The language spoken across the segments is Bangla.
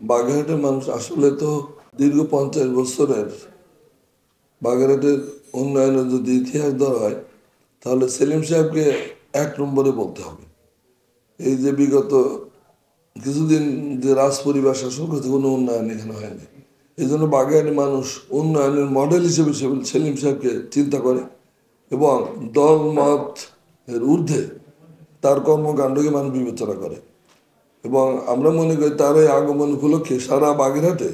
বাগেরহাটের মানুষ আসলে তো দীর্ঘ 50 বছরের বাগেরহাটের উন্নয়নের যদি ইতিহাস ধরা হয় তাহলে সেলিম সাহেবকে 1 নম্বরে বলতে হবে। এই যে বিগত কিছুদিন যে রাজ পরিবার শাসন করছে কোনো উন্নয়ন এখানে হয়নি। এই জন্য বাগেরহাটের মানুষ উন্নয়নের মডেল হিসেবে সেলিম সাহেবকে চিন্তা করে এবং দল মত এর ঊর্ধ্বে তার কর্মকাণ্ডকে মানুষ বিবেচনা করে। এবং আমরা মনে করি তার এই আগমন উপলক্ষে সারা বাগেরহাটে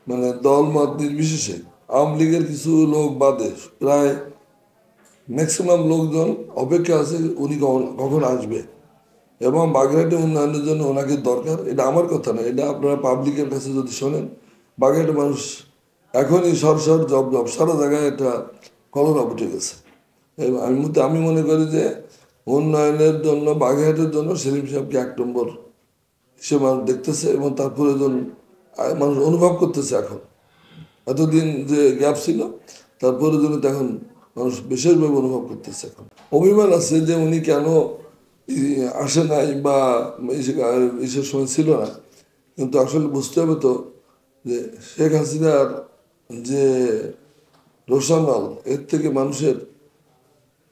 মানে দল মত নির্বিশেষে আওয়ামী লীগের কিছু লোক বাদে প্রায় ম্যাক্সিমাম লোকজন অপেক্ষা আছে উনি কখন আসবে এবং বাগেরহাটে উন্নয়নের জন্য ওনাকে দরকার। এটা আমার কথা না, এটা আপনারা পাবলিকের কাছে যদি শোনেন বাগেরহাটের মানুষ এখনই সরসর জব জব সারা জায়গায় একটা কলরা উঠে গেছে। আমি মনে করি যে উন্নয়নের জন্য বাগেরহাটের জন্য সেলিম সাহেবকে 1 নম্বর সে মানুষ দেখতেছে এবং তার প্রয়োজন মানুষ অনুভব করতেছে। এখন এতদিন যে গ্যাপ ছিল তার প্রয়োজনীয়তা এখন মানুষ বিশেষভাবে অনুভব করতেছে। এখন অভিমান আছে যে উনি কেন আসে নাই বা এসব সময় ছিল না, কিন্তু আসলে বুঝতে হবে তো যে শেখ হাসিনার যে রোশানল এর থেকে মানুষের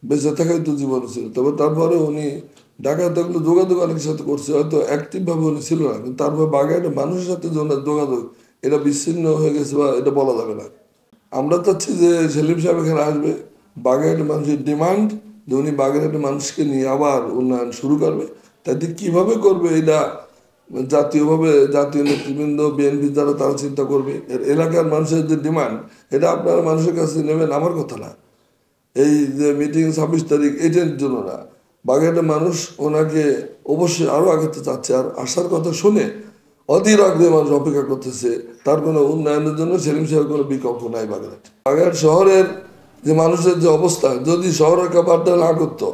বেঁচে থাকাই তো জীবন ছিল। তবে তারপরে উনি ঢাকায় থাকলে যোগাযোগ অনেকের সাথে করছে, হয়তো অ্যাক্টিভভাবে উনি ছিল না, কিন্তু তারপর বাগেরহাটের মানুষের সাথে যোগাযোগ এটা বিচ্ছিন্ন হয়ে গেছে বা এটা বলা যাবে না। আমরা চাচ্ছি যে সেলিম সাহেব এখানে আসবে, বাগেরহাটের মানুষের ডিমান্ড যে উনি বাগেরহাটের মানুষকে নিয়ে আবার উন্নয়ন শুরু করবে। তাতে কিভাবে করবে এটা জাতীয়ভাবে জাতীয় নেতৃবৃন্দ বিএনপি যারা তারা চিন্তা করবে। এলাকার মানুষের যে ডিমান্ড এটা আপনারা মানুষের কাছে নেবেন, আমার কথা না। এই যে মিটিং 26 তারিখ এটার জন্য না, বাগেরহাটের মানুষ ওনাকে অবশ্যই আরও আগাতে চাচ্ছে। আর আসার কথা শুনে অধীর আগ্রহে মানুষ অপেক্ষা করতেছে। তার কোনো উন্নয়নের জন্য সেলিম সাহেবের কোনো বিকল্প নাই বাগেরহাট। বাগেরহাট শহরের যে মানুষের যে অবস্থা, যদি শহরের কাবারটা না করতো,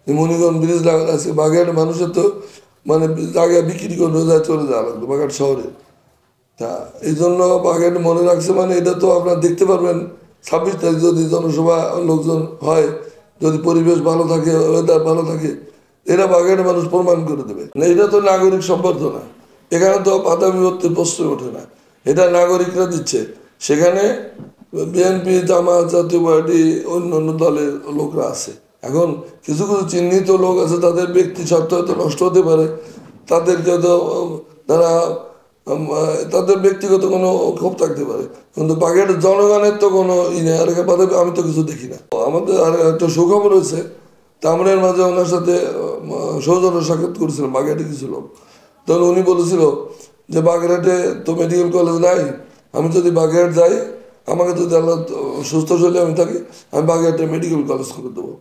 মণিগঞ্জ ব্রিজ লাগানো আছে, বাগেরহাটের মানুষের তো মানে জায়গা বিক্রি করে রোজায় চলে যাওয়া লাগতো বাগেরহাট শহরে। তা এই জন্য বাগেরহাট মনে রাখছে, মানে এটা তো আপনারা দেখতে পারবেন 26 তারিখ যদি জনসভা লোকজন হয়, যদি পরিবেশ ভালো থাকে, ওয়েদার ভালো থাকে, এরা বাগেরহাটের মানুষ প্রমাণ করে দেবে। না, এটা তো নাগরিক সম্বর্ধনা, এখানে তো পাতা বিভক্তির প্রশ্ন ওঠে না, এটা নাগরিকরা দিচ্ছে। সেখানে বিএনপি জামাত জাতীয় পার্টি অন্য অন্য দলের লোকরা আছে। এখন কিছু কিছু চিহ্নিত লোক আছে, তাদের ব্যক্তি স্বার্থ হয়তো নষ্ট হতে পারে, তাদেরকে তো তারা তাদের ব্যক্তিগত কোনো ক্ষোভ থাকতে পারে, কিন্তু বাগেরহাটের জনগণের তো কোনো ই নেই। আর আমি তো কিছু দেখি না। আমাদের আর একটা সুখবর হয়েছে, তামরের মাঝে ওনার সাথে সৌজন্য সাক্ষাৎ করেছিলাম বাগেরহাটে কিছু লোক। তখন উনি বলেছিল যে বাগেরহাটে তো মেডিকেল কলেজ নাই, আমি যদি বাগেরহাট যাই, আমাকে যদি আল্লাহ সুস্থ শরীরে আমি থাকি, আমি বাগেরহাটে মেডিকেল কলেজ করে দেবো।